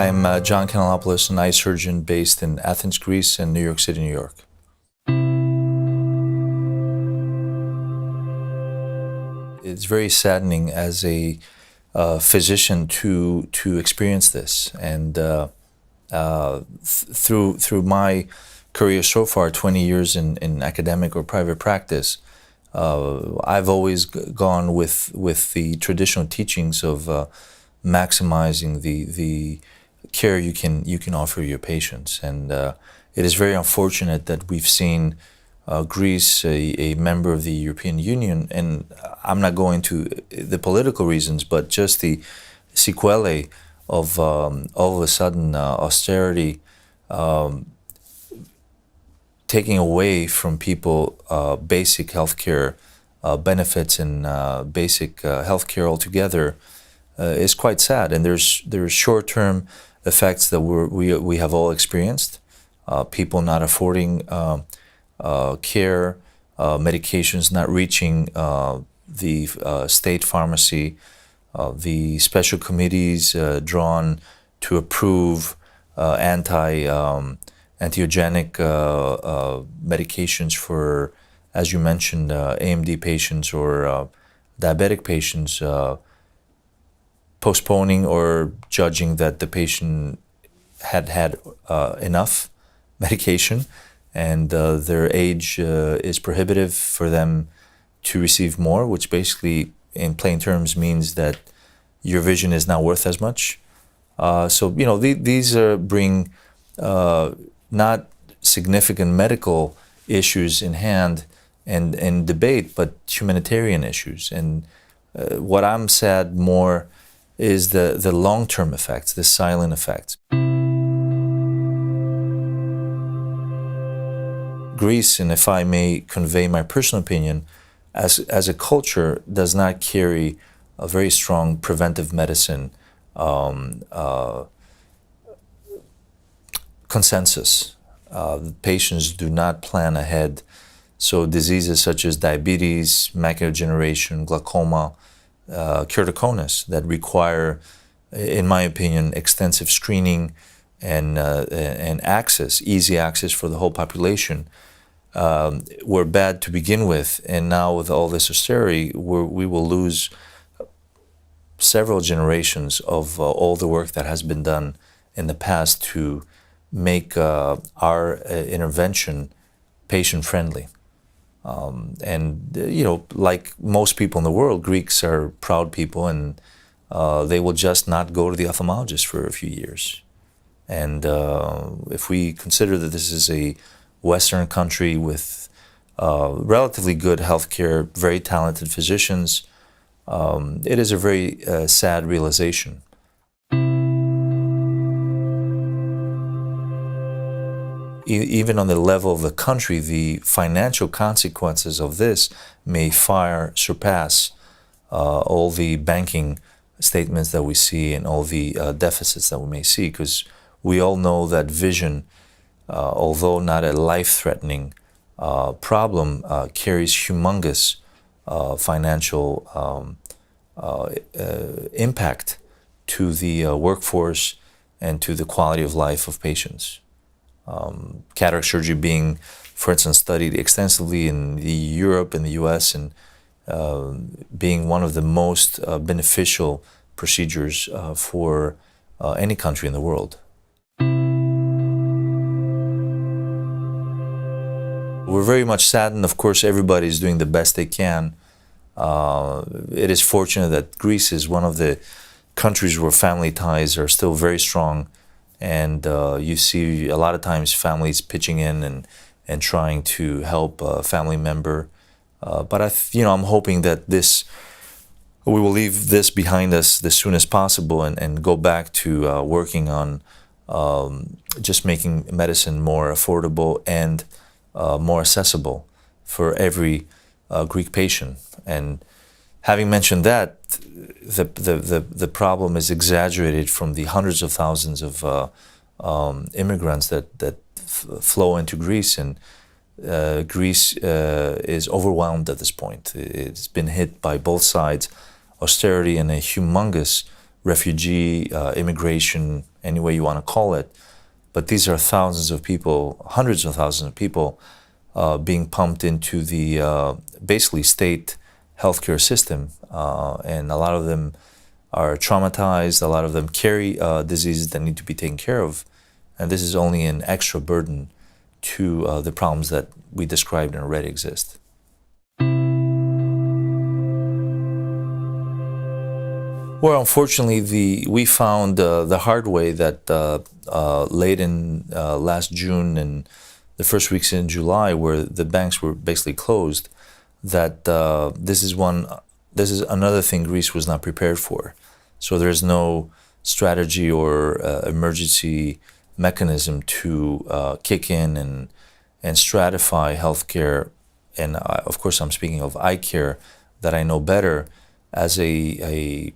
I'm John Kanellopoulos, an eye surgeon based in Athens, Greece, and New York City, New York. It's very saddening as a physician to experience this, and through my career so far, 20 years in academic or private practice, I've always gone with the traditional teachings of maximizing the care you can offer your patients, and it is very unfortunate that we've seen Greece, a member of the European Union, and I'm not going to the political reasons, but just the sequelae of all of a sudden austerity taking away from people basic healthcare benefits and basic healthcare altogether is quite sad. And there's short-term effects that we have all experienced. People not affording care, medications not reaching the state pharmacy, the special committees drawn to approve anti-angiogenic medications for, as you mentioned, AMD patients or diabetic patients, postponing or judging that the patient had enough medication and their age is prohibitive for them to receive more, which basically in plain terms means that your vision is not worth as much. So, you know, these bring not significant medical issues in hand and debate, but humanitarian issues. And what I'm sad more is the long-term effects, the silent effects. Greece, and if I may convey my personal opinion, as a culture, does not carry a very strong preventive medicine consensus. Patients do not plan ahead, so diseases such as diabetes, macular degeneration, glaucoma, keratoconus that require, in my opinion, extensive screening and access, easy access for the whole population, were bad to begin with, and now with all this austerity, we will lose several generations of all the work that has been done in the past to make our intervention patient-friendly. And you know, like most people in the world, Greeks are proud people, and they will just not go to the ophthalmologist for a few years. And if we consider that this is a Western country with relatively good healthcare, very talented physicians, it is a very sad realization. Even on the level of the country, the financial consequences of this may far surpass all the banking statements that we see and all the deficits that we may see, because we all know that vision, although not a life-threatening problem, carries humongous financial impact to the workforce and to the quality of life of patients. Cataract surgery being, for instance, studied extensively in Europe and the US, and being one of the most beneficial procedures for any country in the world. We're very much saddened. Of course, everybody is doing the best they can. It is fortunate that Greece is one of the countries where family ties are still very strong, and you see a lot of times families pitching in and trying to help a family member. But I'm hoping that we will leave this behind us as soon as possible and go back to working on just making medicine more affordable and more accessible for every Greek patient. And having mentioned that, the problem is exaggerated from the hundreds of thousands of immigrants that flow into Greece, and Greece is overwhelmed at this point. It's been hit by both sides, austerity and a humongous refugee, immigration, any way you want to call it. But these are thousands of people, hundreds of thousands of people being pumped into the basically state healthcare system. And a lot of them are traumatized, a lot of them carry diseases that need to be taken care of. And this is only an extra burden to the problems that we described and already exist. Well, unfortunately, we found the hard way that late in last June and the first weeks in July, where the banks were basically closed, that this is another thing Greece was not prepared for. So there's no strategy or emergency mechanism to kick in and stratify healthcare, and of course I'm speaking of eye care that I know better, as a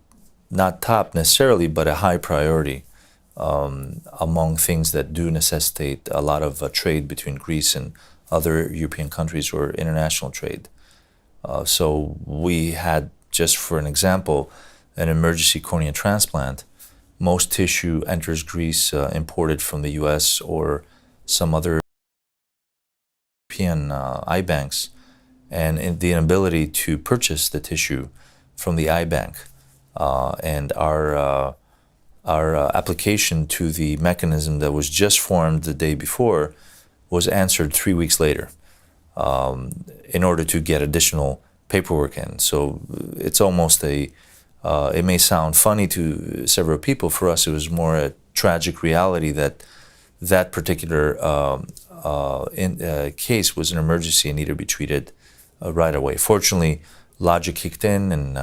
not top necessarily, but a high priority among things that do necessitate a lot of trade between Greece and other European countries or international trade. So we had, just for an example, an emergency cornea transplant. Most tissue enters Greece imported from the US or some other European eye banks, and the inability to purchase the tissue from the eye bank. And our application to the mechanism that was just formed the day before was answered 3 weeks later in order to get additional paperwork in. So it's almost it may sound funny to several people. For us, it was more a tragic reality that particular case was an emergency and needed to be treated right away. Fortunately, logic kicked in, and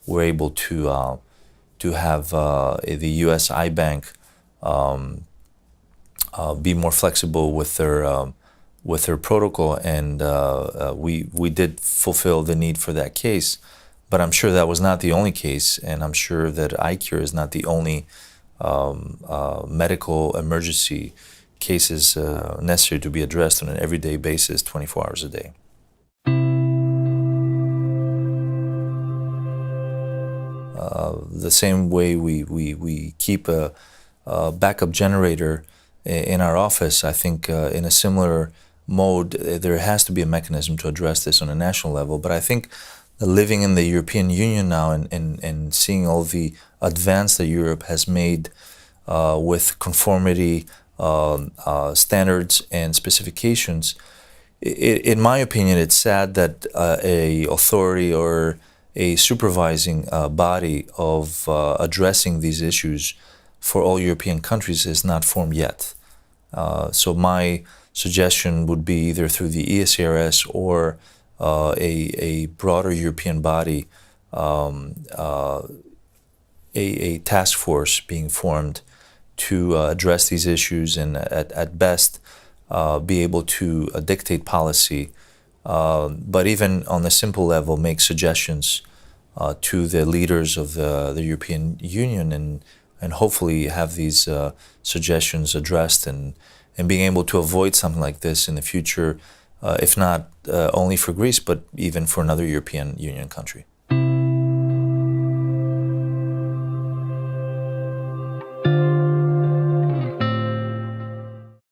we're able to have the U.S. Eye Bank be more flexible with their protocol, and we did fulfill the need for that case. But I'm sure that was not the only case, and I'm sure that eye care is not the only medical emergency cases necessary to be addressed on an everyday basis, 24 hours a day. The same way we keep a backup generator in our office, I think in a similar mode, there has to be a mechanism to address this on a national level. But I think living in the European Union now and seeing all the advance that Europe has made with conformity standards and specifications, in my opinion, it's sad that a authority or a supervising body of addressing these issues for all European countries is not formed yet. So my suggestion would be either through the ESCRS or a broader European body, a task force being formed to address these issues, and at best be able to dictate policy, but even on a simple level make suggestions to the leaders of the European Union, and hopefully have these suggestions addressed, and being able to avoid something like this in the future, if not only for Greece, but even for another European Union country.